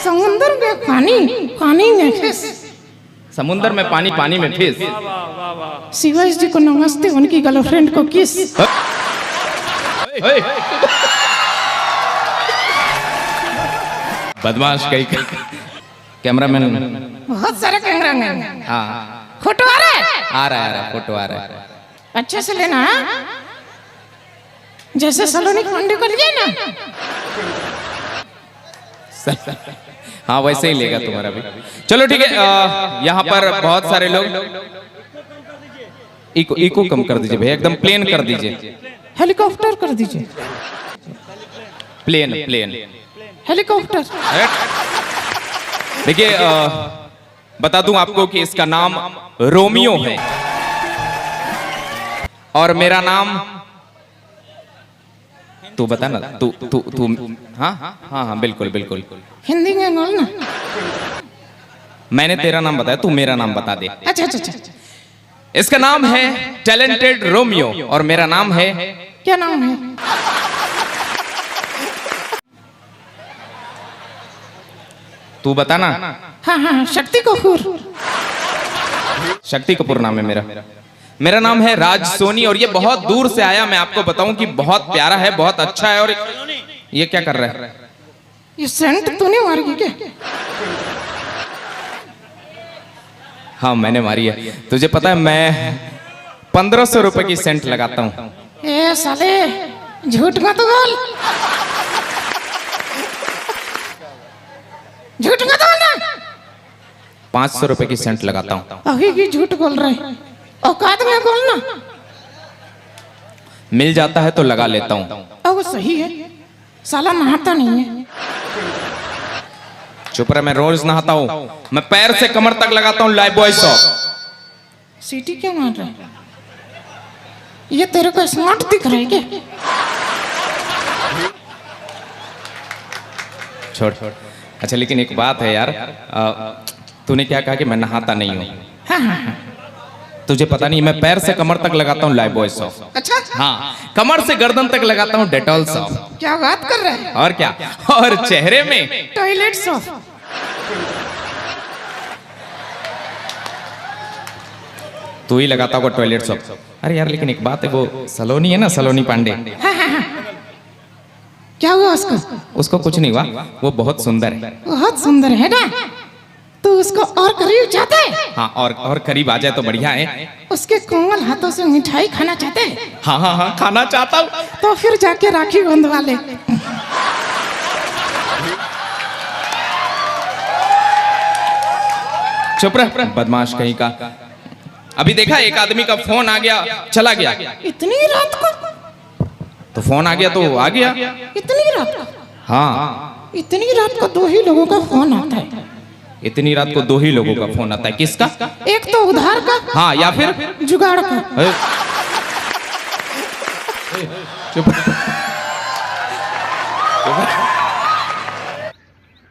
समुंदर में पानी, पानी में फिश। समुंदर में पानी, पानी में फिश। शिवाजी जी को नमस्ते, उनकी गर्लफ्रेंड को किस। बदमाश कहीं कैमरामैन। बहुत सारे कैमरामैन। हाँ फोटो आ रहा है? आ रहा है, फोटो आ रहा है। अच्छे से लेना, जैसे सलोनी पांडे को लिए ना। हाँ वैसे ही लेगा तुम्हारा भी। चलो ठीक है। यहाँ पर बहुत सारे लोग। इको कम कर दीजिए भैया, एकदम प्लेन कर दीजिए। हेलीकॉप्टर कर दीजिए। Plane plane helicopter. देखिए बता दूं आपको कि इसका नाम रोमियो है और मेरा नाम। तू बता ना, तू तू तू। हाँ हाँ हाँ बिल्कुल बिल्कुल। हिंदी में बोलना। मैंने तेरा नाम बताया, तू मेरा नाम बता दे। अच्छा अच्छा अच्छा। इसका नाम है टैलेंटेड रोमियो और मेरा नाम है। क्या नाम है? तू बता ना। हाँ हाँ, शक्ति कपूर। शक्ति कपूर नाम है मेरा। मेरा नाम है राज सोनी और ये बहुत दूर से आया। मैं आपको बताऊं कि बहुत प्यारा है, बहुत अच्छा है। और ये क्या कर रहा है? ये सेंट तूने मारी क्या? हाँ मैंने मारी है। तुझे पता है मैं 1500 रुपए की सेंट लगाता हूँ। ए साले, झूठ मत बोल, झूठ मत बोलना। 500 रुपए की सेंट लगाता हूँ। अभी भी झूठ बोल रहे हैं, औकात में बोलना। मिल जाता है तो लगा लेता हूँ। अब सही है, साला नहाता नहीं है। चुप रहे, मैं रोज नहाता हूँ। मैं पैर से कमर तक लगाता हूँ लाइफ बॉय सॉप। सीटी क्यों मार रहा है? ये तेरे को स्मार्ट दिख रहा है क्या? छोड़। अच्छा लेकिन एक बात है यार, तूने क्या कहा कि मैं नहाता नहीं हूँ? हाँ हाँ हाँ। तुझे पता नहीं, मैं पैर से कमर तक लगाता हूँ लाइफ बॉय सॉप। अच्छा हाँ, कमर से गर्दन तक लगाता हूँ डेटॉल सॉप। क्या बात कर रहे हैं? और क्या, और चेहरे में टॉयलेट सॉप। तू ही लगाता होगा टॉयलेट सॉप। अरे यार लेकिन एक बात है, वो सलोनी है ना, सलोनी पांडे। हाँ हाँ हाँ। क्या हुआ उसको? उसको कुछ नहीं हुआ, वो बहुत सुंदर है। बहुत सुंदर है ना? तो उसको और करीब चाहते हैं? हाँ और करीब आ जाए तो बढ़िया है। उसके कोमल हाथों से मिठाई खाना चाहते हैं? हाँ हाँ हाँ खाना चाहता हूँ। तो फिर जाके राखी बंधवा ले। चुप रह बदमाश कहीं का। अभी देखा एक आदमी का फोन आ गया, चला गया। इतनी रात को? तो फोन आ गया तो आ गया। इतनी रात को? हाँ इतनी रात को दो ही लोगों का फोन आता है। इतनी रात को दो ही लोगों का फोन आता है। किसका? एक तो उधार का, हाँ या फिर जुगाड़ का। चुप।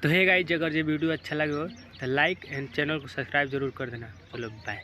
तो हे गाइस, अगर ये वीडियो अच्छा लगे हो तो लाइक एंड चैनल को सब्सक्राइब जरूर कर देना। चलो बाय।